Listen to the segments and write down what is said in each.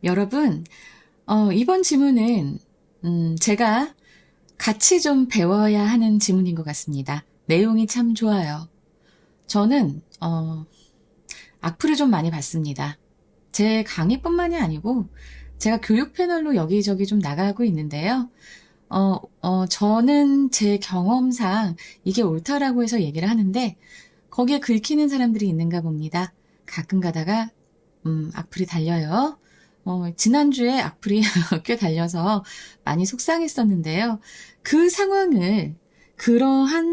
여러분, 이번 지문은, 제가 같이 좀 배워야 하는 지문인 것 같습니다. 내용이 참 좋아요. 저는, 악플을 좀 많이 받습니다. 제 강의뿐만이 아니고, 제가 교육 패널로 여기저기 좀 나가고 있는데요. 저는 제 경험상 이게 옳다라고 해서 얘기를 하는데, 거기에 긁히는 사람들이 있는가 봅니다. 가끔 가다가, 악플이 달려요. 지난주에 악플이 꽤 달려서 많이 속상했었는데요. 그러한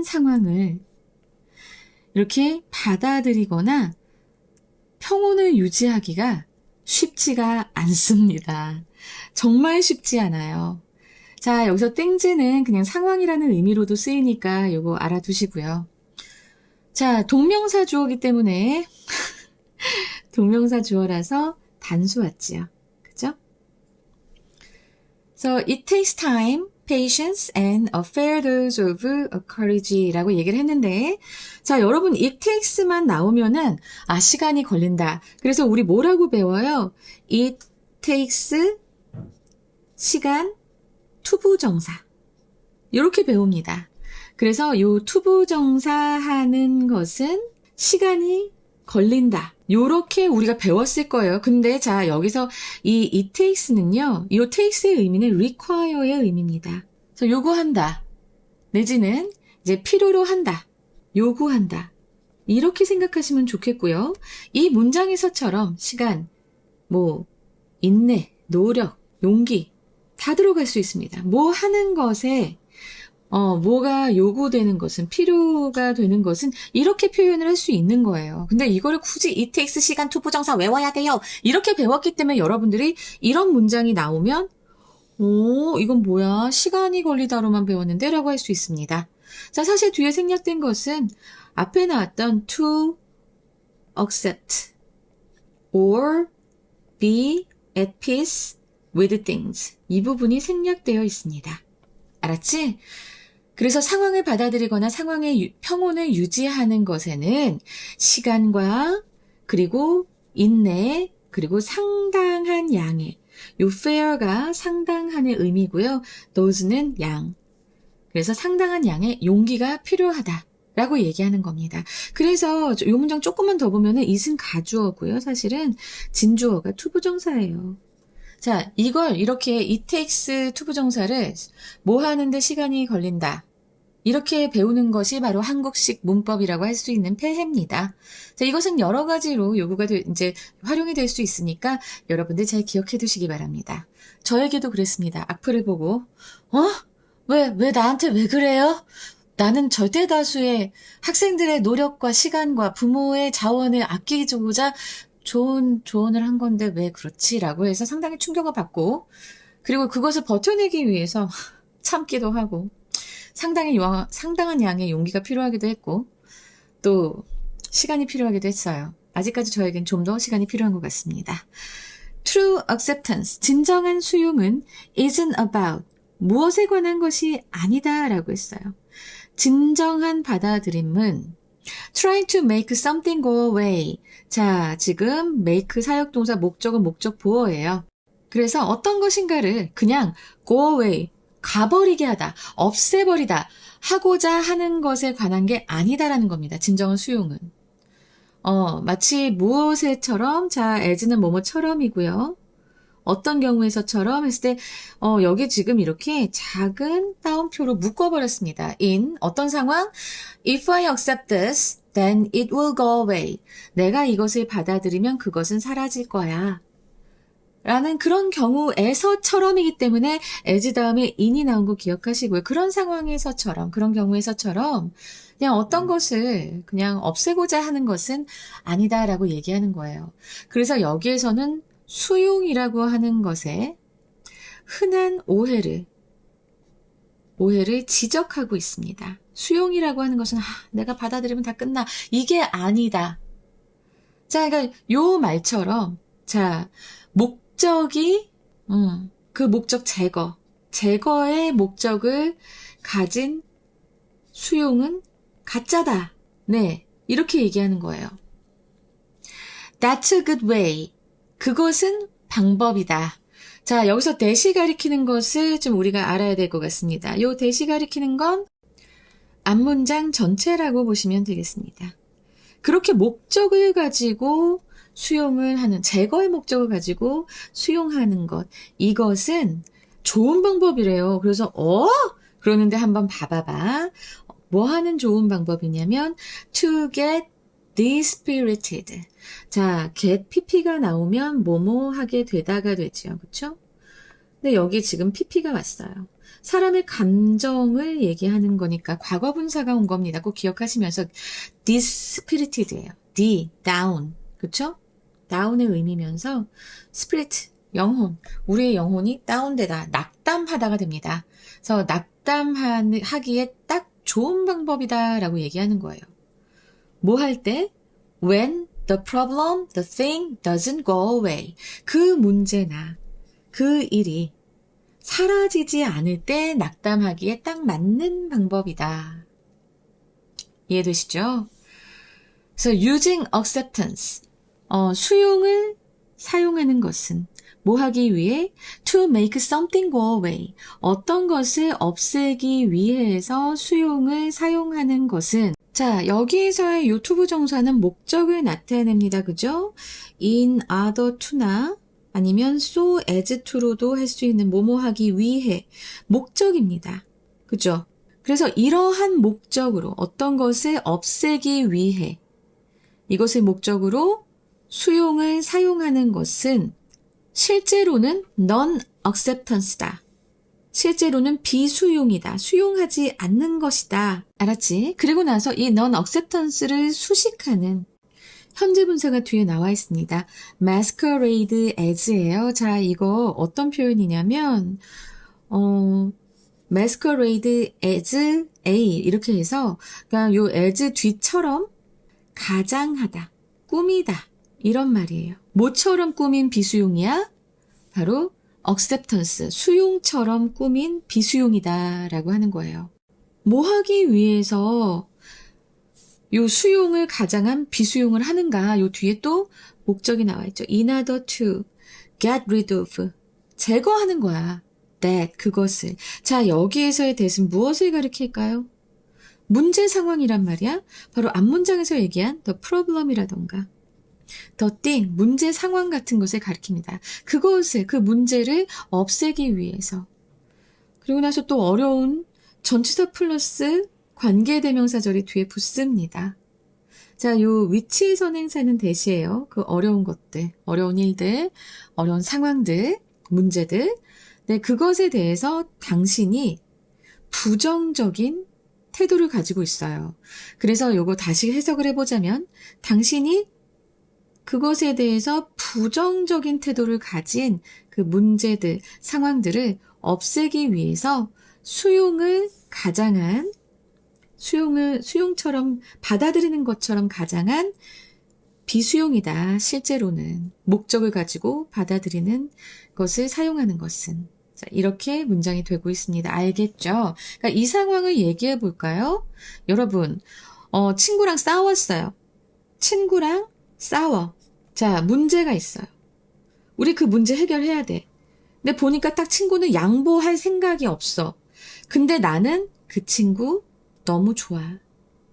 상황을 이렇게 받아들이거나 평온을 유지하기가 쉽지가 않습니다. 정말 쉽지 않아요. 자, 여기서 땡즈는 그냥 상황이라는 의미로도 쓰이니까 요거 알아두시고요. 자, 동명사 주어기 때문에 동명사 주어라서 단수 왔지요. 그죠? So, it takes time, patience, and a fair dose of courage라고 얘기를 했는데, 자, 여러분, it takes만 나오면은, 시간이 걸린다. 그래서 우리 뭐라고 배워요? It takes, 시간, 투부정사. 이렇게 배웁니다. 그래서 요 투부정사 하는 것은 시간이 걸린다. 요렇게 우리가 배웠을 거예요. 근데 자, 여기서 이 it takes는요, 요 takes의 의미는 require의 의미입니다. 그래서 요구한다. 내지는 이제 필요로 한다. 요구한다. 이렇게 생각하시면 좋겠고요. 이 문장에서처럼 시간, 인내, 노력, 용기 다 들어갈 수 있습니다. 뭐 하는 것에 뭐가 요구되는 것은, 필요가 되는 것은 이렇게 표현을 할 수 있는 거예요. 근데 이거를 굳이 it takes 시간 투부정사 외워야 돼요. 이렇게 배웠기 때문에 여러분들이 이런 문장이 나오면 이건 뭐야? 시간이 걸리다로만 배웠는데? 라고 할 수 있습니다. 자, 사실 뒤에 생략된 것은 앞에 나왔던 to accept or be at peace with things. 이 부분이 생략되어 있습니다. 알았지? 그래서 상황을 받아들이거나 상황의 평온을 유지하는 것에는 시간과 그리고 인내 그리고 상당한 양의 요 fair가 상당한의 의미고요. those는 양. 그래서 상당한 양의 용기가 필요하다. 라고 얘기하는 겁니다. 그래서 이 문장 조금만 더 보면은 it은 가주어고요. 사실은 진주어가 투부정사예요. 자, 이걸 이렇게 it takes 투부정사를 뭐 하는데 시간이 걸린다. 이렇게 배우는 것이 바로 한국식 문법이라고 할 수 있는 폐해입니다. 자, 이것은 여러 가지로 이제 활용이 될 수 있으니까 여러분들 잘 기억해 두시기 바랍니다. 저에게도 그랬습니다. 악플을 보고, 왜 나한테 왜 그래요? 나는 절대 다수의 학생들의 노력과 시간과 부모의 자원을 아끼고자 좋은 조언을 한 건데 왜 그렇지? 라고 해서 상당히 충격을 받고, 그리고 그것을 버텨내기 위해서 참기도 하고, 상당한 양의 용기가 필요하기도 했고, 또 시간이 필요하기도 했어요. 아직까지 저에겐 좀 더 시간이 필요한 것 같습니다. True acceptance, 진정한 수용은 isn't about, 무엇에 관한 것이 아니다 라고 했어요. 진정한 받아들임은 trying to make something go away. 자, 지금 make 사역동사 목적은 목적 보어예요. 그래서 어떤 것인가를 그냥 go away, 가버리게 하다, 없애버리다 하고자 하는 것에 관한 게 아니다라는 겁니다. 진정한 수용은. 마치 무엇에처럼, 자, as는 뭐뭐처럼이고요. 어떤 경우에서처럼 했을 때, 여기 지금 이렇게 작은 따옴표로 묶어버렸습니다. in, 어떤 상황? If I accept this, then it will go away. 내가 이것을 받아들이면 그것은 사라질 거야. 라는 그런 경우에서처럼이기 때문에 as 다음에 in이 나온 거 기억하시고요. 그런 상황에서처럼, 그런 경우에서처럼 그냥 어떤 것을 그냥 없애고자 하는 것은 아니다라고 얘기하는 거예요. 그래서 여기에서는 수용이라고 하는 것에 흔한 오해를 지적하고 있습니다. 수용이라고 하는 것은 내가 받아들이면 다 끝나. 이게 아니다. 자, 그러니까 요 말처럼 자, 목적이 그 목적 제거의 목적을 가진 수용은 가짜다. 네, 이렇게 얘기하는 거예요. That's a good way. 그것은 방법이다. 자, 여기서 대시 가리키는 것을 좀 우리가 알아야 될 것 같습니다. 요 대시 가리키는 건 앞문장 전체라고 보시면 되겠습니다. 그렇게 목적을 가지고 수용을 하는, 제거의 목적을 가지고 수용하는 것, 이것은 좋은 방법이래요. 그래서 그러는데 한번 봐봐봐. 뭐 하는 좋은 방법이냐면 to get dispirited. 자, get pp가 나오면 뭐뭐 하게 되다가 되죠. 그쵸? 근데 여기 지금 pp가 왔어요. 사람의 감정을 얘기하는 거니까 과거분사가 온 겁니다. 꼭 기억하시면서 dispirited예요. down. 그쵸? down의 의미면서 spirit, 영혼. 우리의 영혼이 다운되다, 낙담하다가 됩니다. 그래서 낙담하기에 딱 좋은 방법이다라고 얘기하는 거예요. 뭐 할 때? When the problem, the thing doesn't go away. 그 문제나 그 일이 사라지지 않을 때 낙담하기에 딱 맞는 방법이다. 이해되시죠? 그래서 using acceptance. 수용을 사용하는 것은 뭐 하기 위해? To make something go away. 어떤 것을 없애기 위해서 수용을 사용하는 것은 자, 여기에서의 유튜브 정사는 목적을 나타냅니다. 그죠? in order to나 아니면 so as to로도 할 수 있는 뭐뭐 하기 위해 목적입니다. 그죠? 그래서 이러한 목적으로 어떤 것을 없애기 위해 이것을 목적으로 수용을 사용하는 것은 실제로는 non-acceptance다. 실제로는 비수용이다. 수용하지 않는 것이다. 알았지? 그리고 나서 이 non-acceptance를 수식하는 현재 분사가 뒤에 나와 있습니다. masquerade as예요. 자, 이거 어떤 표현이냐면 masquerade as a 이렇게 해서 그러니까 요 as 뒤처럼 가장하다, 꾸미다 이런 말이에요. 뭐처럼 꾸민 비수용이야? 바로 acceptance, 수용처럼 꾸민 비수용이다 라고 하는 거예요. 뭐 하기 위해서 요 수용을 가장한 비수용을 하는가? 요 뒤에 또 목적이 나와 있죠. in order to get rid of, 제거하는 거야. that, 그것을. 자, 여기에서의 that은 무엇을 가리킬까요? 문제 상황이란 말이야. 바로 앞문장에서 얘기한 the problem이라던가 the thing, 문제 상황 같은 것을 가리킵니다. 그것을, 그 문제를 없애기 위해서. 그리고 나서 또 어려운 전치사 플러스 관계대명사절이 뒤에 붙습니다. 자, 요 위치 선행사는 대시예요. 그 어려운 것들, 어려운 일들, 어려운 상황들, 문제들. 네, 그것에 대해서 당신이 부정적인 태도를 가지고 있어요. 그래서 요거 다시 해석을 해보자면 당신이 그것에 대해서 부정적인 태도를 가진 그 문제들, 상황들을 없애기 위해서 수용을 가장한, 수용처럼 받아들이는 것처럼 가장한 비수용이다. 실제로는 목적을 가지고 받아들이는 것을 사용하는 것은. 자, 이렇게 문장이 되고 있습니다. 알겠죠? 그러니까 이 상황을 얘기해 볼까요? 여러분, 친구랑 싸웠어요. 친구랑 싸워. 자, 문제가 있어요. 우리 그 문제 해결해야 돼. 근데 보니까 딱 친구는 양보할 생각이 없어. 근데 나는 그 친구 너무 좋아.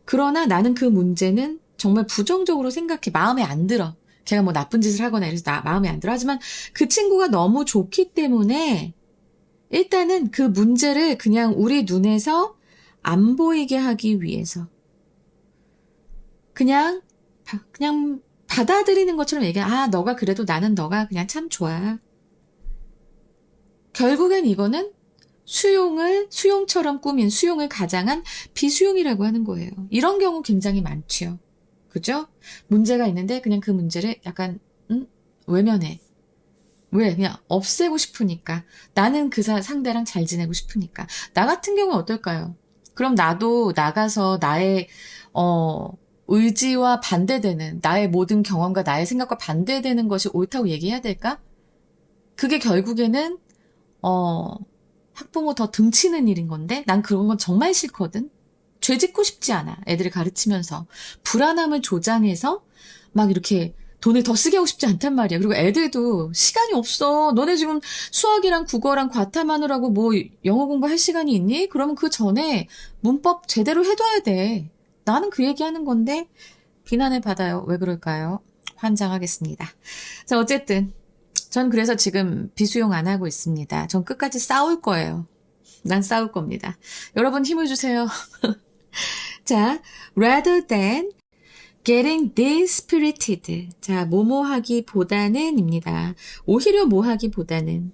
그러나 나는 그 문제는 정말 부정적으로 생각해. 마음에 안 들어. 걔가 뭐 나쁜 짓을 하거나 이래서 마음에 안 들어. 하지만 그 친구가 너무 좋기 때문에 일단은 그 문제를 그냥 우리 눈에서 안 보이게 하기 위해서 그냥 받아들이는 것처럼 얘기해. 너가 그래도 나는 너가 그냥 참 좋아. 결국엔 이거는 수용처럼 꾸민, 수용을 가장한 비수용이라고 하는 거예요. 이런 경우 굉장히 많죠. 그죠? 문제가 있는데 그냥 그 문제를 약간 외면해. 왜? 그냥 없애고 싶으니까. 나는 그 상대랑 잘 지내고 싶으니까. 나 같은 경우는 어떨까요? 그럼 나도 나가서 나의 의지와 반대되는, 나의 모든 경험과 나의 생각과 반대되는 것이 옳다고 얘기해야 될까? 그게 결국에는 학부모 더 등치는 일인 건데 난 그런 건 정말 싫거든. 죄 짓고 싶지 않아. 애들을 가르치면서 불안함을 조장해서 막 이렇게 돈을 더 쓰게 하고 싶지 않단 말이야. 그리고 애들도 시간이 없어. 너네 지금 수학이랑 국어랑 과탐하느라고 뭐 영어 공부할 시간이 있니? 그러면 그 전에 문법 제대로 해둬야 돼. 나는 그 얘기하는 건데 비난을 받아요. 왜 그럴까요? 환장하겠습니다. 자, 어쨌든 전 그래서 지금 비수용 안 하고 있습니다. 전 끝까지 싸울 거예요. 난 싸울 겁니다. 여러분 힘을 주세요. 자, rather than getting dispirited. 자, 뭐뭐 하기보다는 입니다. 오히려 뭐 하기보다는.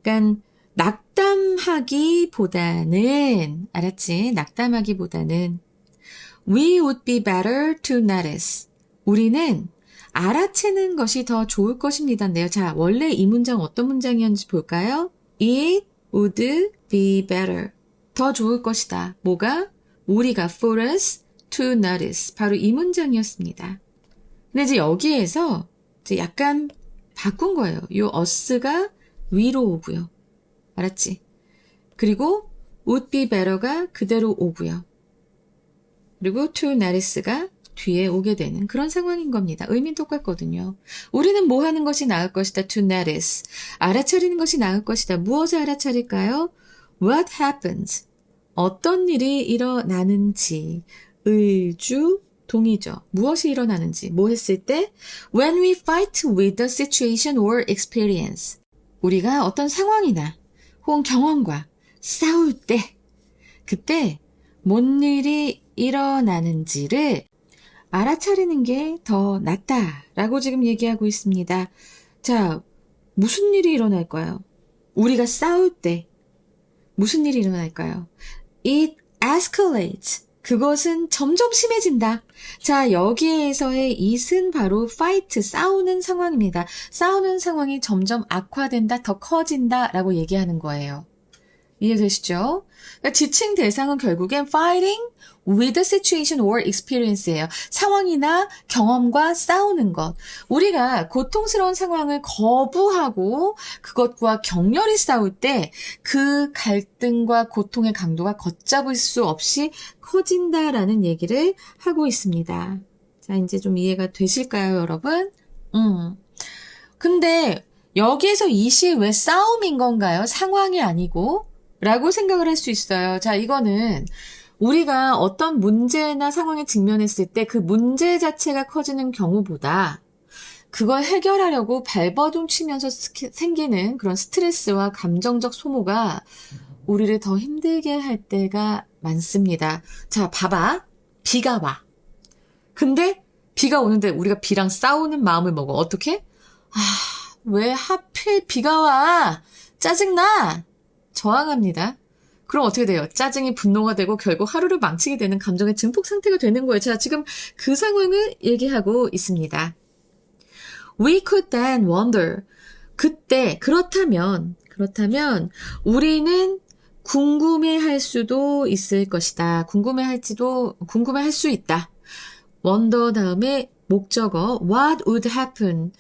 그러니까 낙담하기보다는, 알았지? 낙담하기보다는 we would be better to notice. 우리는 알아채는 것이 더 좋을 것입니다인데요. 자, 원래 이 문장 어떤 문장이었는지 볼까요? It would be better. 더 좋을 것이다. 뭐가? 우리가 for us to notice. 바로 이 문장이었습니다. 근데 이제 여기에서 이제 약간 바꾼 거예요. 요 us가 위로 오고요. 알았지? 그리고 would be better가 그대로 오고요. 그리고 to notice가 뒤에 오게 되는 그런 상황인 겁니다. 의미는 똑같거든요. 우리는 뭐 하는 것이 나을 것이다. to notice. 알아차리는 것이 나을 것이다. 무엇을 알아차릴까요? What happens. 어떤 일이 일어나는지. 의주 동의죠. 무엇이 일어나는지. 뭐 했을 때? When we fight with the situation or experience. 우리가 어떤 상황이나 혹은 경험과 싸울 때 그때 뭔 일이 일어나는지를 알아차리는 게 더 낫다라고 지금 얘기하고 있습니다. 자, 무슨 일이 일어날까요? 우리가 싸울 때 무슨 일이 일어날까요? It escalates. 그것은 점점 심해진다. 자, 여기에서의 it은 바로 fight, 싸우는 상황입니다. 싸우는 상황이 점점 악화된다, 더 커진다 라고 얘기하는 거예요. 이해되시죠? 그러니까 지칭 대상은 결국엔 fighting with the situation or experience예요. 상황이나 경험과 싸우는 것. 우리가 고통스러운 상황을 거부하고 그것과 격렬히 싸울 때 그 갈등과 고통의 강도가 걷잡을 수 없이 커진다라는 얘기를 하고 있습니다. 자, 이제 좀 이해가 되실까요, 여러분? 근데 여기에서 이시 왜 싸움인 건가요? 상황이 아니고? 라고 생각을 할 수 있어요. 자, 이거는 우리가 어떤 문제나 상황에 직면했을 때 그 문제 자체가 커지는 경우보다 그걸 해결하려고 발버둥 치면서 생기는 그런 스트레스와 감정적 소모가 우리를 더 힘들게 할 때가 많습니다. 자, 봐봐. 비가 와. 근데 비가 오는데 우리가 비랑 싸우는 마음을 먹어. 어떻게? 왜 하필 비가 와? 짜증나! 저항합니다. 그럼 어떻게 돼요? 짜증이 분노가 되고 결국 하루를 망치게 되는 감정의 증폭 상태가 되는 거예요. 자, 지금 그 상황을 얘기하고 있습니다. We could then wonder. 그때 그렇다면 우리는 궁금해할 수도 있을 것이다. 궁금해할 수 있다. wonder 다음에 목적어 what would happen.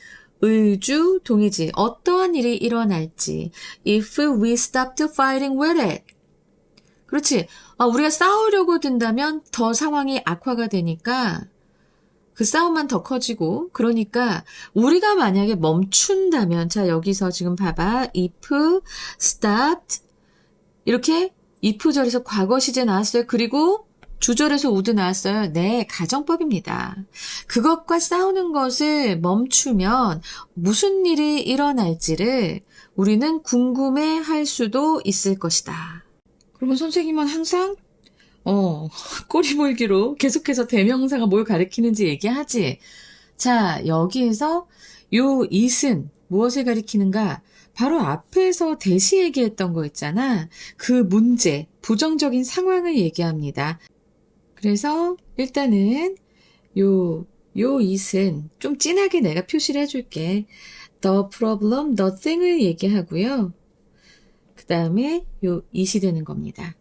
의주 동의지. 어떠한 일이 일어날지. If we stopped fighting with it. 그렇지. 우리가 싸우려고 든다면 더 상황이 악화가 되니까 그 싸움만 더 커지고 그러니까 우리가 만약에 멈춘다면 자 여기서 지금 봐봐. If stopped 이렇게 if절에서 과거 시제 나왔어요. 그리고 주절에서 would 나왔어요. 네, 가정법입니다. 그것과 싸우는 것을 멈추면 무슨 일이 일어날지를 우리는 궁금해할 수도 있을 것이다. 그러면 선생님은 항상 꼬리 물기로 계속해서 대명사가 뭘 가리키는지 얘기하지. 자, 여기에서 요 it은 무엇을 가리키는가? 바로 앞에서 대시 얘기했던 거 있잖아. 그 문제, 부정적인 상황을 얘기합니다. 그래서 일단은 요 it은 좀 진하게 내가 표시를 해줄게. The problem, the thing을 얘기하고요. 그 다음에 요 it이 되는 겁니다.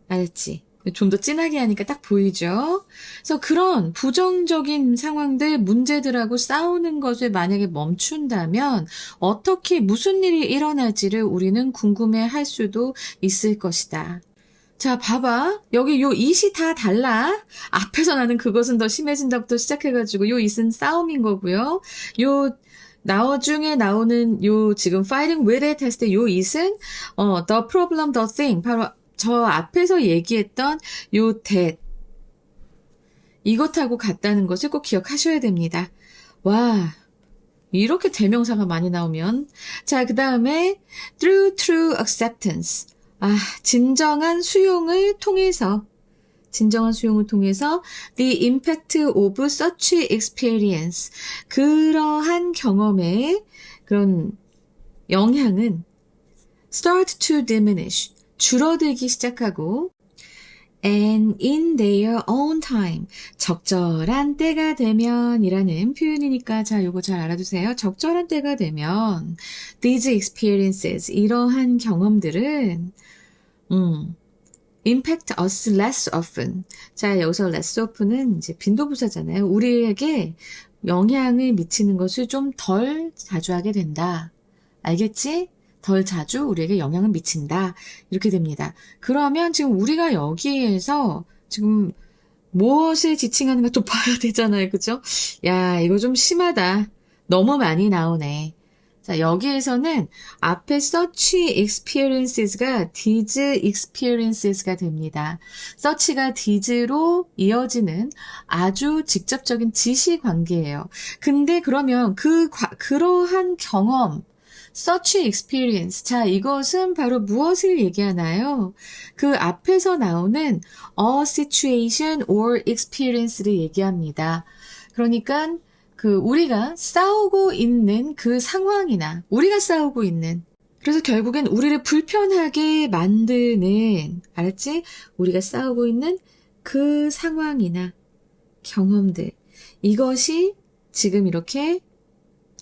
알았지? 좀 더 진하게 하니까 딱 보이죠? 그래서 그런 부정적인 상황들, 문제들하고 싸우는 것을 만약에 멈춘다면 어떻게 무슨 일이 일어날지를 우리는 궁금해 할 수도 있을 것이다. 자, 봐봐. 여기 요 it이 다 달라. 앞에서 나는 그것은 더 심해진다부터 시작해가지고 요 it은 싸움인 거고요. 요 나중에 나오는 요 지금 fighting with it 했을 때 요 it은 the problem, the thing. 바로 저 앞에서 얘기했던 요 that. 이것하고 같다는 것을 꼭 기억하셔야 됩니다. 와, 이렇게 대명사가 많이 나오면. 자, 그 다음에 through true acceptance. 아, 진정한 수용을 통해서 the impact of such experience. 그러한 경험의 그런 영향은 start to diminish. 줄어들기 시작하고 and in their own time. 적절한 때가 되면 이라는 표현이니까 자, 요거 잘 알아두세요. 적절한 때가 되면 these experiences. 이러한 경험들은 impact us less often. 자, 여기서 less often은 이제 빈도부사잖아요. 우리에게 영향을 미치는 것을 좀 덜 자주 하게 된다. 알겠지? 덜 자주 우리에게 영향을 미친다. 이렇게 됩니다. 그러면 지금 우리가 여기에서 지금 무엇에 지칭하는가 또 봐야 되잖아요. 그죠? 야, 이거 좀 심하다. 너무 많이 나오네. 자, 여기에서는 앞에 such experiences가 these experiences가 됩니다. such가 these로 이어지는 아주 직접적인 지시 관계예요. 근데 그러면 그러한 경험, such experience. 자, 이것은 바로 무엇을 얘기하나요? 그 앞에서 나오는 a situation or experience를 얘기합니다. 그러니까 우리가 싸우고 있는 그 상황이나 우리가 싸우고 있는 그래서 결국엔 우리를 불편하게 만드는 알았지? 우리가 싸우고 있는 그 상황이나 경험들 이것이 지금 이렇게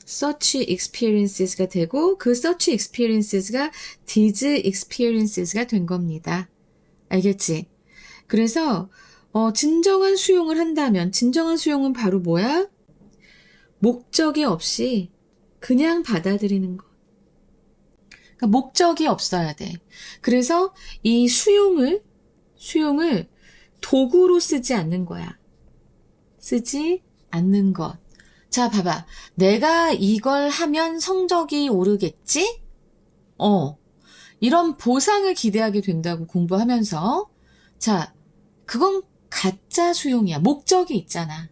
such experiences가 되고 그 such experiences가 these experiences가 된 겁니다. 알겠지? 그래서 진정한 수용을 한다면 진정한 수용은 바로 뭐야? 목적이 없이 그냥 받아들이는 것. 그러니까 목적이 없어야 돼. 그래서 이 수용을 도구로 쓰지 않는 거야. 쓰지 않는 것. 자, 봐봐. 내가 이걸 하면 성적이 오르겠지? 이런 보상을 기대하게 된다고 공부하면서. 자, 그건 가짜 수용이야. 목적이 있잖아.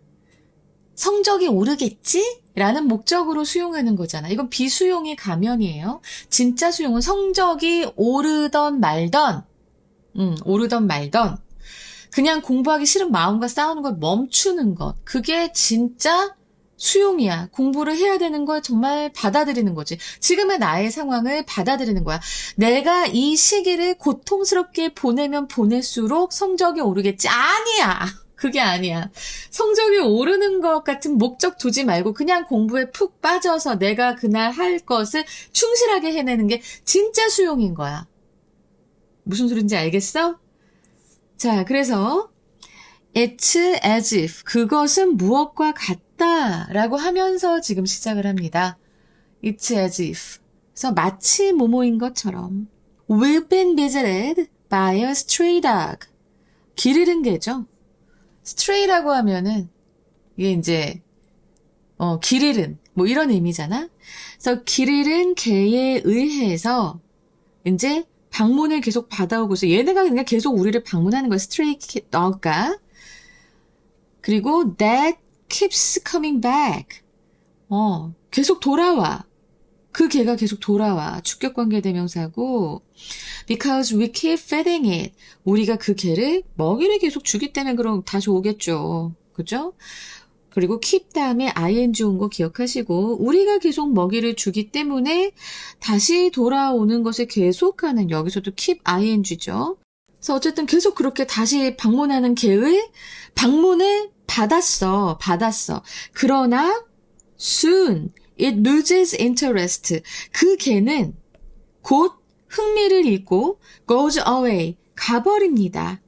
성적이 오르겠지? 라는 목적으로 수용하는 거잖아. 이건 비수용의 가면이에요. 진짜 수용은 성적이 오르던 말던, 그냥 공부하기 싫은 마음과 싸우는 걸 멈추는 것. 그게 진짜 수용이야. 공부를 해야 되는 걸 정말 받아들이는 거지. 지금의 나의 상황을 받아들이는 거야. 내가 이 시기를 고통스럽게 보내면 보낼수록 성적이 오르겠지? 아니야. 그게 아니야. 성적이 오르는 것 같은 목적 두지 말고 그냥 공부에 푹 빠져서 내가 그날 할 것을 충실하게 해내는 게 진짜 수용인 거야. 무슨 소린지 알겠어? 자, 그래서 It's as if 그것은 무엇과 같다라고 하면서 지금 시작을 합니다. It's as if 그래서 마치 뭐뭐인 것처럼 We've been visited by a stray dog 길 잃은 개죠. stray라고 하면은 이게 이제 길 잃은 뭐 이런 의미잖아. 그래서 길 잃은 개에 의해서 이제 방문을 계속 받아오고 있어. 얘네가 그냥 계속 우리를 방문하는 거야. stray dog가. 그리고 that keeps coming back. 계속 돌아와. 그 개가 계속 돌아와. 주격관계 대명사고 because we keep feeding it. 우리가 그 개를 먹이를 계속 주기 때문에 그럼 다시 오겠죠. 그죠? 그리고 keep 다음에 ing 온 거 기억하시고 우리가 계속 먹이를 주기 때문에 다시 돌아오는 것을 계속하는 여기서도 keep ing죠. 그래서 어쨌든 계속 그렇게 다시 방문하는 개의 방문을 받았어. 그러나 soon it loses interest. 그 개는 곧 흥미를 잃고 goes away. 가버립니다.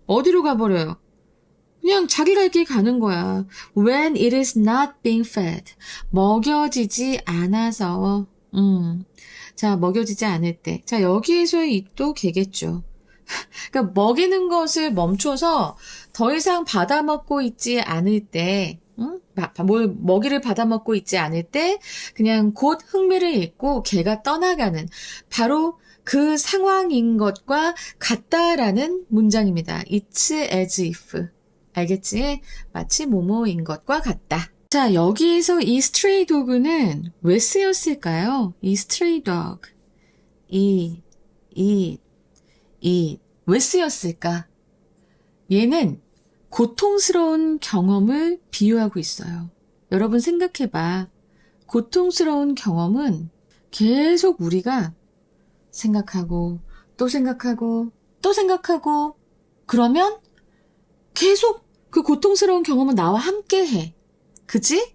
어디로 가버려요? 그냥 자기 갈 길 가는 거야. When it is not being fed. 먹여지지 않아서. 자, 먹여지지 않을 때. 자, 여기에서의 it도 개겠죠. 그러니까 먹이는 것을 멈춰서 더 이상 받아먹고 있지 않을 때, 응? 먹이를 받아먹고 있지 않을 때 그냥 곧 흥미를 잃고 개가 떠나가는 바로 그 상황인 것과 같다라는 문장입니다. It's as if. 알겠지? 마치 뭐뭐인 것과 같다. 자, 여기에서 이 stray dog는 왜 쓰였을까요? 이 stray dog. 왜 쓰였을까? 얘는 고통스러운 경험을 비유하고 있어요. 여러분 생각해봐. 고통스러운 경험은 계속 우리가 생각하고, 또 생각하고, 또 생각하고, 그러면 계속 그 고통스러운 경험은 나와 함께 해. 그치?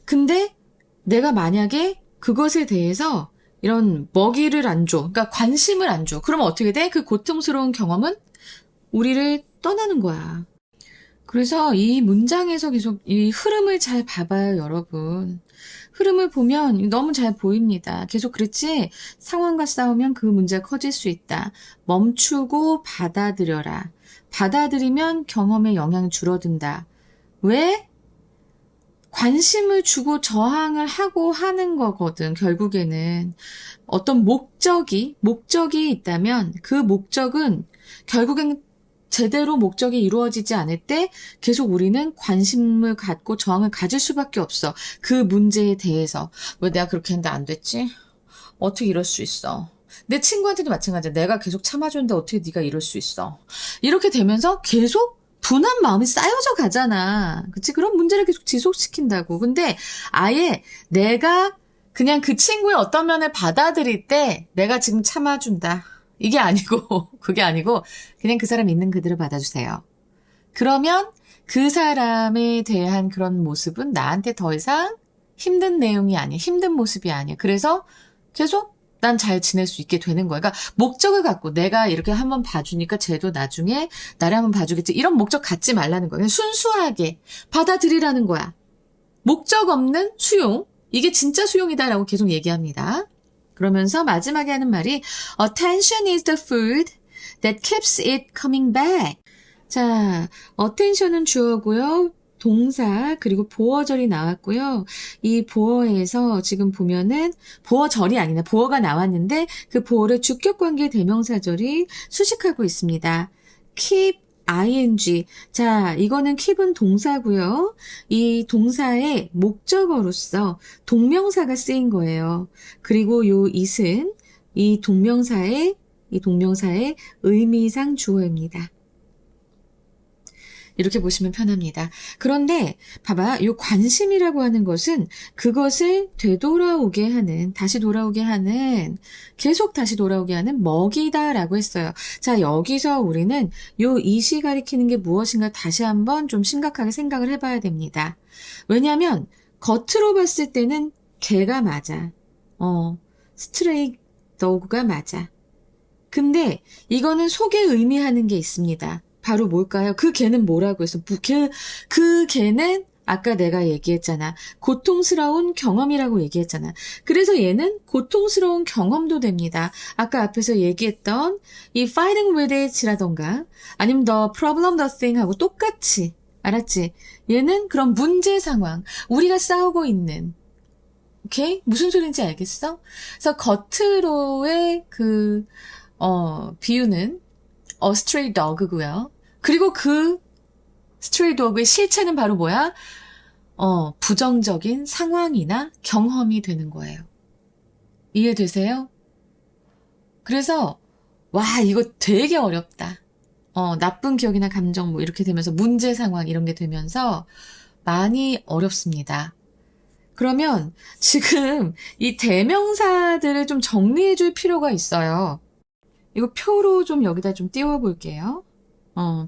근데 내가 만약에 그것에 대해서 이런 먹이를 안 줘. 그러니까 관심을 안 줘. 그러면 어떻게 돼? 그 고통스러운 경험은 우리를 떠나는 거야. 그래서 이 문장에서 계속 이 흐름을 잘 봐봐요, 여러분. 흐름을 보면 너무 잘 보입니다. 계속 그랬지? 상황과 싸우면 그 문제가 커질 수 있다. 멈추고 받아들여라. 받아들이면 경험의 영향이 줄어든다. 왜? 관심을 주고 저항을 하고 하는 거거든, 결국에는. 어떤 목적이 있다면 그 목적은 결국엔 제대로 목적이 이루어지지 않을 때 계속 우리는 관심을 갖고 저항을 가질 수밖에 없어. 그 문제에 대해서. 왜 내가 그렇게 했는데 안 됐지? 어떻게 이럴 수 있어? 내 친구한테도 마찬가지야. 내가 계속 참아줬는데 어떻게 네가 이럴 수 있어? 이렇게 되면서 계속 분한 마음이 쌓여져 가잖아. 그치? 그런 문제를 계속 지속시킨다고. 근데 아예 내가 그냥 그 친구의 어떤 면을 받아들일 때 내가 지금 참아준다. 이게 아니고, 그게 아니고, 그냥 그 사람 있는 그대로 받아주세요. 그러면 그 사람에 대한 그런 모습은 나한테 더 이상 힘든 내용이 아니야. 힘든 모습이 아니야. 그래서 계속 난 잘 지낼 수 있게 되는 거야. 그러니까 목적을 갖고 내가 이렇게 한번 봐주니까 쟤도 나중에 나를 한번 봐주겠지. 이런 목적 갖지 말라는 거야. 그냥 순수하게 받아들이라는 거야. 목적 없는 수용. 이게 진짜 수용이다라고 계속 얘기합니다. 그러면서 마지막에 하는 말이 Attention is the food that keeps it coming back. 자, attention은 주어고요. 동사 그리고 보어절이 나왔고요. 이 보어에서 지금 보면은 보어절이 아니라 보어가 나왔는데 그 보어를 주격관계 대명사절이 수식하고 있습니다. keep ing. 자, 이거는 keep은 동사고요. 이 동사의 목적어로서 동명사가 쓰인 거예요. 그리고 요 it은 이 동명사의 의미상 주어입니다. 이렇게 보시면 편합니다. 그런데 봐봐, 요 관심이라고 하는 것은 그것을 되돌아오게 하는, 계속 다시 돌아오게 하는 먹이다라고 했어요. 자, 여기서 우리는 요 it이 가리키는 게 무엇인가 다시 한번 좀 심각하게 생각을 해봐야 됩니다. 왜냐하면 겉으로 봤을 때는 개가 맞아. 스트레이 도그가 맞아. 근데 이거는 속에 의미하는 게 있습니다. 바로 뭘까요? 그 개는 뭐라고 했어? 그 개는 아까 내가 얘기했잖아. 고통스러운 경험이라고 얘기했잖아. 그래서 얘는 고통스러운 경험도 됩니다. 아까 앞에서 얘기했던 이 fighting with it이라던가 아니면 the problem, the thing 하고 똑같이 알았지? 얘는 그런 문제 상황, 우리가 싸우고 있는 오케이? 무슨 소린지 알겠어? 그래서 겉으로의 비유는 stray dog고요. 그리고 그 stray dog의 실체는 바로 뭐야? 부정적인 상황이나 경험이 되는 거예요. 이해되세요? 그래서 와, 이거 되게 어렵다. 나쁜 기억이나 감정 뭐 이렇게 되면서 문제 상황 이런 게 되면서 많이 어렵습니다. 그러면 지금 이 대명사들을 좀 정리해 줄 필요가 있어요. 이거 표로 좀 여기다 좀 띄워볼게요.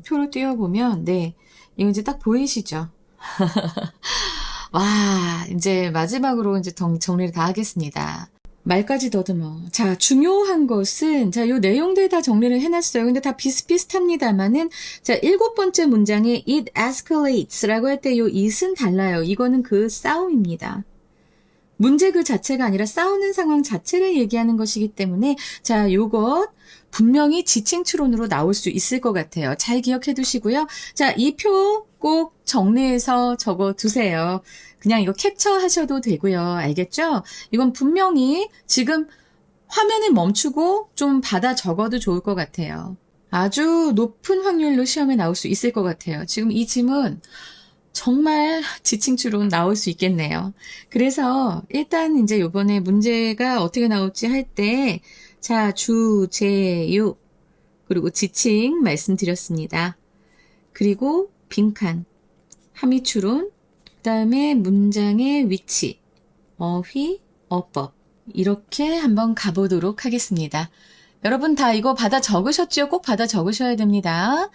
표로 띄워보면, 네. 이거 이제 딱 보이시죠? 와, 이제 마지막으로 이제 정리를 다 하겠습니다. 말까지 더듬어. 자, 중요한 것은, 자, 요 내용들 다 정리를 해놨어요. 근데 다 비슷비슷합니다만은, 자, 7번째 문장에 it escalates 라고 할 때 요 it은 달라요. 이거는 그 싸움입니다. 문제 그 자체가 아니라 싸우는 상황 자체를 얘기하는 것이기 때문에 자, 요것 분명히 지칭 추론으로 나올 수 있을 것 같아요. 잘 기억해 두시고요. 자, 이 표 꼭 정리해서 적어 두세요. 그냥 이거 캡처하셔도 되고요. 알겠죠? 이건 분명히 지금 화면을 멈추고 좀 받아 적어도 좋을 것 같아요. 아주 높은 확률로 시험에 나올 수 있을 것 같아요. 지금 이 질문 정말 지칭추론 나올 수 있겠네요. 그래서 일단 이제 요번에 문제가 어떻게 나올지 할 때 자, 주제요 그리고 지칭 말씀드렸습니다. 그리고 빈칸, 함의추론, 그다음에 문장의 위치, 어휘, 어법 이렇게 한번 가보도록 하겠습니다. 여러분 다 이거 받아 적으셨죠? 꼭 받아 적으셔야 됩니다.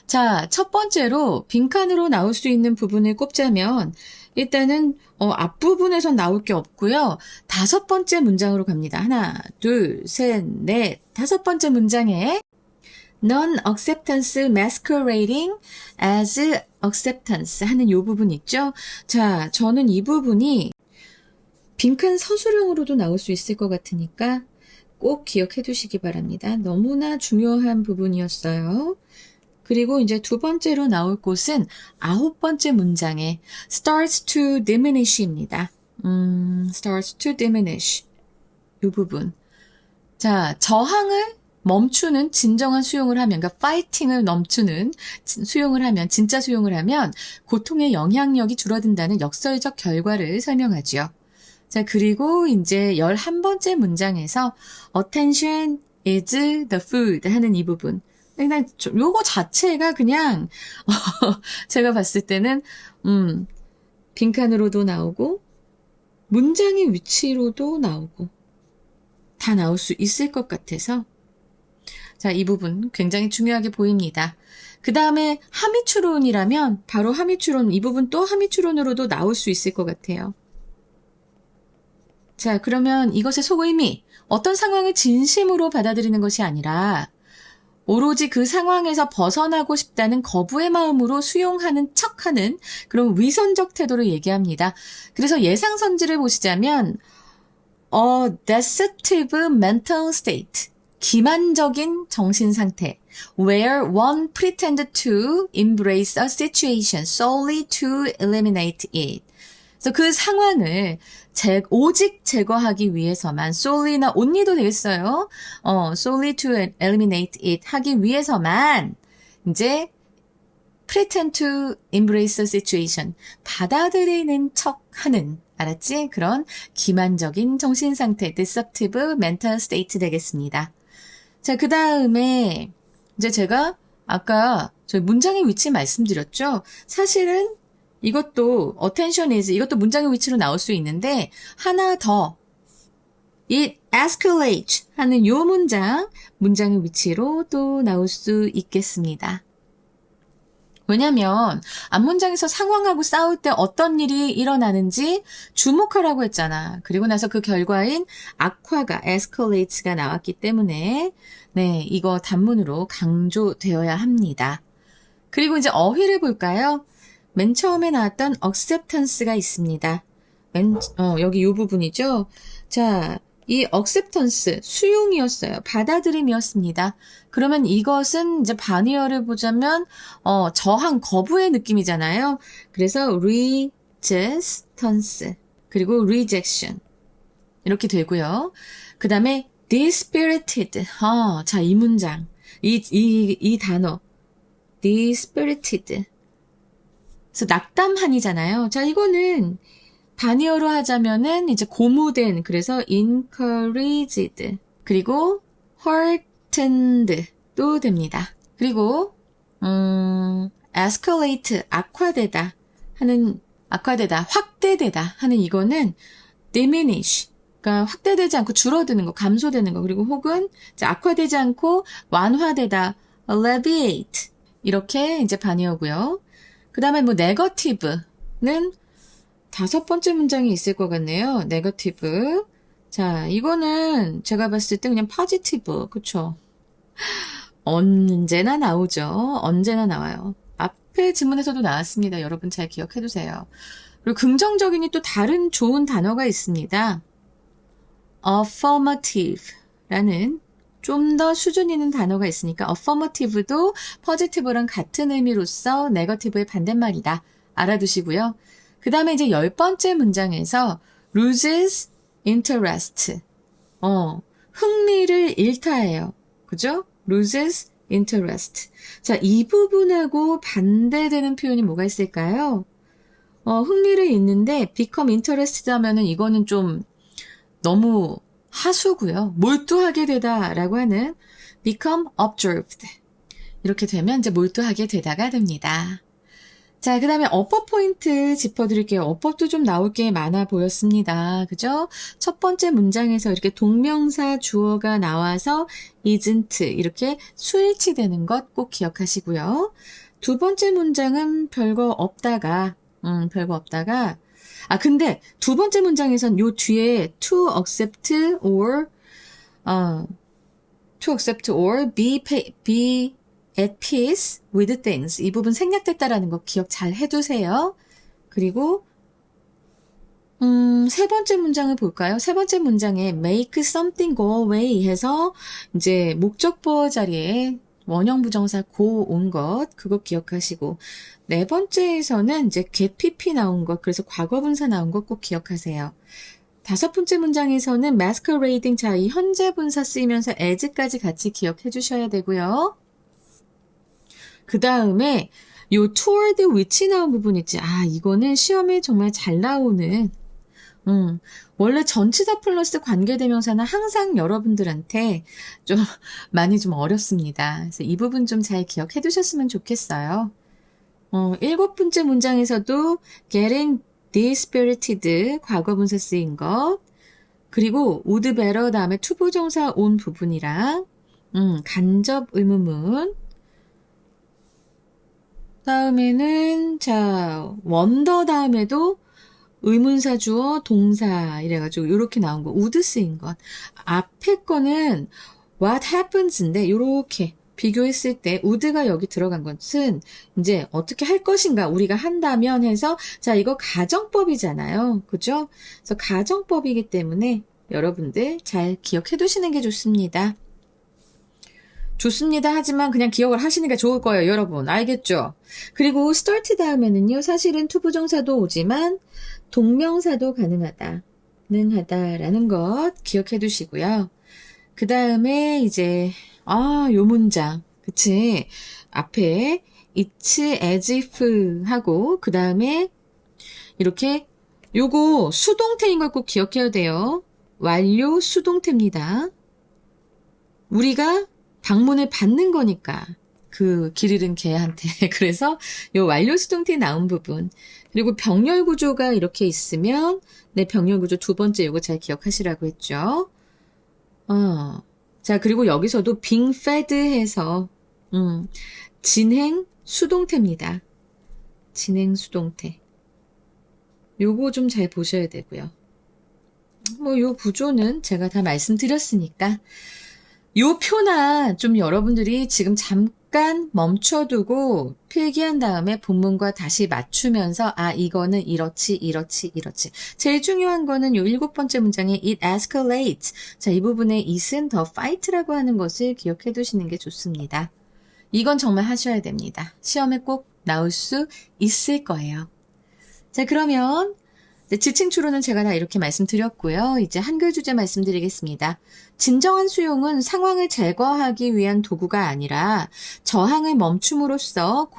자, 첫 번째로 빈칸으로 나올 수 있는 부분을 꼽자면 일단은 앞부분에선 나올 게 없고요. 다섯 번째 문장으로 갑니다. 하나, 둘, 셋, 넷, 다섯 번째 문장에 non-acceptance masquerading as acceptance 하는 이 부분 있죠? 자, 저는 이 부분이 빈칸 서술형으로도 나올 수 있을 것 같으니까 꼭 기억해 두시기 바랍니다. 너무나 중요한 부분이었어요. 그리고 이제 두 번째로 나올 곳은 아홉 번째 문장에 starts to diminish입니다. starts to diminish 이 부분. 자, 저항을 멈추는 진정한 수용을 하면, 그러니까 파이팅을 멈추는 수용을 하면, 진짜 수용을 하면 고통의 영향력이 줄어든다는 역설적 결과를 설명하죠. 자, 그리고 이제 11번째 문장에서 attention is the food 하는 이 부분. 그냥 요거 자체가 그냥 제가 봤을 때는 빈칸으로도 나오고 문장의 위치로도 나오고 다 나올 수 있을 것 같아서 자, 이 부분 굉장히 중요하게 보입니다. 그 다음에 함의추론이라면 바로 함의추론 이 부분 또 함의추론으로도 나올 수 있을 것 같아요. 자, 그러면 이것의 속의미, 어떤 상황을 진심으로 받아들이는 것이 아니라 오로지 그 상황에서 벗어나고 싶다는 거부의 마음으로 수용하는 척하는 그런 위선적 태도를 얘기합니다. 그래서 예상선지를 보시자면 deceptive mental state, 기만적인 정신상태 where one pretended to embrace a situation solely to eliminate it. 그래서 그 상황을 오직 제거하기 위해서만 solely나 only도 되겠어요. solely to eliminate it 하기 위해서만 이제 pretend to embrace a situation 받아들이는 척하는 알았지? 그런 기만적인 정신상태 deceptive mental state 되겠습니다. 자, 그 다음에 이제 제가 아까 저희 문장의 위치 말씀드렸죠? 사실은 이것도 attention is 이것도 문장의 위치로 나올 수 있는데 하나 더 it escalates 하는 요 문장의 위치로 또 나올 수 있겠습니다. 왜냐면 앞문장에서 상황하고 싸울 때 어떤 일이 일어나는지 주목하라고 했잖아. 그리고 나서 그 결과인 악화가 escalates가 나왔기 때문에 네, 이거 단문으로 강조되어야 합니다. 그리고 이제 어휘를 볼까요? 맨 처음에 나왔던 acceptance가 있습니다. 여기 이 부분이죠. 자, 이 acceptance, 수용이었어요. 받아들임이었습니다. 그러면 이것은 이제 반의어를 보자면, 저항, 거부의 느낌이잖아요. 그래서 resistance, 그리고 rejection. 이렇게 되고요. 그 다음에 dispirited. 자, 이 문장. 이 단어. dispirited. 그래서 낙담한이잖아요. 자, 이거는 반의어로 하자면은 이제 고무된, 그래서 encouraged, 그리고 heartened도 됩니다. 그리고 escalate, 악화되다, 확대되다 하는 이거는 diminish, 그러니까 확대되지 않고 줄어드는 거, 감소되는 거, 그리고 혹은 이제 악화되지 않고 완화되다, alleviate, 이렇게 이제 반의어고요. 그 다음에 뭐 negative는 다섯 번째 문장이 있을 것 같네요. 네거티브. 자, 이거는 제가 봤을 때 그냥 포지티브. 그쵸? 언제나 나오죠. 언제나 나와요. 앞에 지문에서도 나왔습니다. 여러분 잘 기억해 두세요. 그리고 긍정적이니 또 다른 좋은 단어가 있습니다. affirmative라는 좀 더 수준 있는 단어가 있으니까 affirmative도 positive랑 같은 의미로서 negative의 반대말이다. 알아두시고요. 그 다음에 이제 10번째 문장에서 loses interest. 흥미를 잃다예요. 그죠? loses interest. 자, 이 부분하고 반대되는 표현이 뭐가 있을까요? 흥미를 잃는데 become interested 하면은 이거는 좀 너무 하수고요. 몰두하게 되다라고 하는 become absorbed. 이렇게 되면 이제 몰두하게 되다가 됩니다. 자, 그 다음에 어법 포인트 짚어드릴게요. 어법도 좀 나올 게 많아 보였습니다. 그죠? 첫 번째 문장에서 이렇게 동명사 주어가 나와서 isn't 이렇게 수일치되는 것 꼭 기억하시고요. 두 번째 문장은 별거 없다가 근데 두 번째 문장에선 요 뒤에 to accept or be at peace with things. 이 부분 생략됐다라는 거 기억 잘 해두세요. 그리고 세 번째 문장을 볼까요? 세 번째 문장에 make something go away 해서 이제 목적보어 자리에 원형 부정사 go 온 것, 그거 기억하시고, 네 번째에서는 이제 get pp 나온 것, 그래서 과거분사 나온 것 꼭 기억하세요. 다섯 번째 문장에서는 masquerading, 자, 이 현재 분사 쓰이면서 as까지 같이 기억해 주셔야 되고요. 그 다음에 요 toward which 나온 부분 있지. 이거는 시험에 정말 잘 나오는, 원래 전치사 플러스 관계대명사는 항상 여러분들한테 좀 많이 좀 어렵습니다. 그래서 이 부분 좀 잘 기억해 두셨으면 좋겠어요. 일곱 번째 문장에서도 getting dispirited 과거분사 쓰인 것, 그리고 would better 다음에 투부정사 온 부분이랑 간접 의문문, 다음에는 자 wonder 다음에도 의문사 주어 동사 이래가지고 이렇게 나온 거 would 쓰인 것, 앞에 거는 what happens인데 이렇게 비교했을 때 would가 여기 들어간 것은 이제 어떻게 할 것인가, 우리가 한다면 해서, 자, 이거 가정법이잖아요. 그죠? 그래서 가정법이기 때문에 여러분들 잘 기억해 두시는 게 좋습니다. 좋습니다. 하지만 그냥 기억을 하시는 게 좋을 거예요, 여러분. 알겠죠? 그리고 start 다음에는요, 사실은 투부정사도 오지만 동명사도 가능하다라는 것 기억해 두시고요. 그 다음에 이제 요 문장, 그치? 앞에 it's as if 하고, 그 다음에 이렇게 요거 수동태인 걸 꼭 기억해야 돼요. 완료 수동태입니다. 우리가 방문을 받는 거니까, 그 길 잃은 개한테. 그래서 요 완료 수동태 나온 부분. 그리고 병렬 구조가 이렇게 있으면, 병렬 구조 두 번째 요거 잘 기억하시라고 했죠. 자, 그리고 여기서도 being fed 해서, 진행 수동태입니다. 진행 수동태. 요거 좀 잘 보셔야 되고요. 요 구조는 제가 다 말씀드렸으니까, 요 표나 좀 여러분들이 지금 잠깐 멈춰두고 필기한 다음에 본문과 다시 맞추면서 이거는 이렇지. 제일 중요한 거는 요 7번째 문장에 it escalates. 자, 이 부분에 it은 the fight라고 하는 것을 기억해 두시는 게 좋습니다. 이건 정말 하셔야 됩니다. 시험에 꼭 나올 수 있을 거예요. 자, 그러면 지층 추론은 제가 다 이렇게 말씀드렸고요. 이제 한글 주제 말씀드리겠습니다. 진정한 수용은 상황을 제거하기 위한 도구가 아니라 저항을 멈춤으로써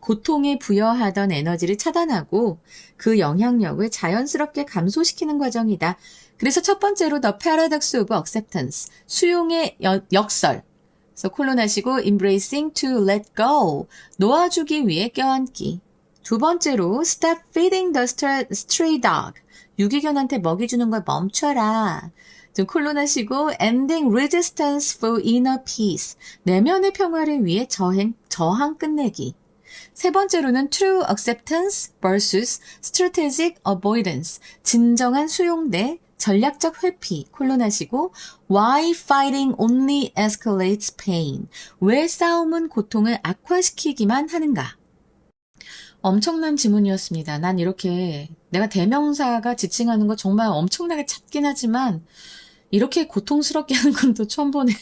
고통에 부여하던 에너지를 차단하고 그 영향력을 자연스럽게 감소시키는 과정이다. 그래서 첫 번째로 The Paradox of Acceptance, 수용의 역설. 그래서 콜론하시고 embracing to let go, 놓아주기 위해 껴안기. 두 번째로 stop feeding the stray dog, 유기견한테 먹이 주는 걸 멈춰라. 좀 콜론하시고 ending resistance for inner peace, 내면의 평화를 위해 저항 끝내기. 세 번째로는 true acceptance versus strategic avoidance, 진정한 수용 대 전략적 회피, 콜론하시고 why fighting only escalates pain, 왜 싸움은 고통을 악화시키기만 하는가. 엄청난 지문이었습니다. 난 이렇게 내가 대명사가 지칭하는 거 정말 엄청나게 찾긴 하지만 이렇게 고통스럽게 하는 건 또 처음 보네요.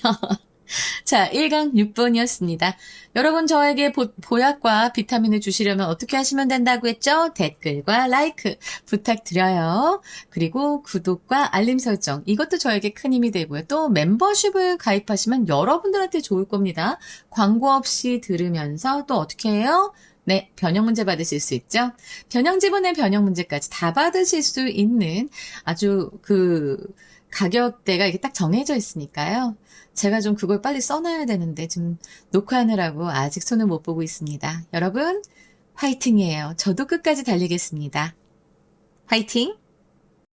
자, 1강 6번이었습니다. 여러분 저에게 보약과 비타민을 주시려면 어떻게 하시면 된다고 했죠? 댓글과 라이크 부탁드려요. 그리고 구독과 알림 설정 이것도 저에게 큰 힘이 되고요. 또 멤버십을 가입하시면 여러분들한테 좋을 겁니다. 광고 없이 들으면서 또 어떻게 해요? 네, 변형 문제 받으실 수 있죠? 변형 지문의 변형 문제까지 다 받으실 수 있는 아주 가격대가 이게 딱 정해져 있으니까요. 제가 좀 그걸 빨리 써놔야 되는데 좀 녹화하느라고 아직 손을 못 보고 있습니다. 여러분, 화이팅이에요. 저도 끝까지 달리겠습니다. 화이팅!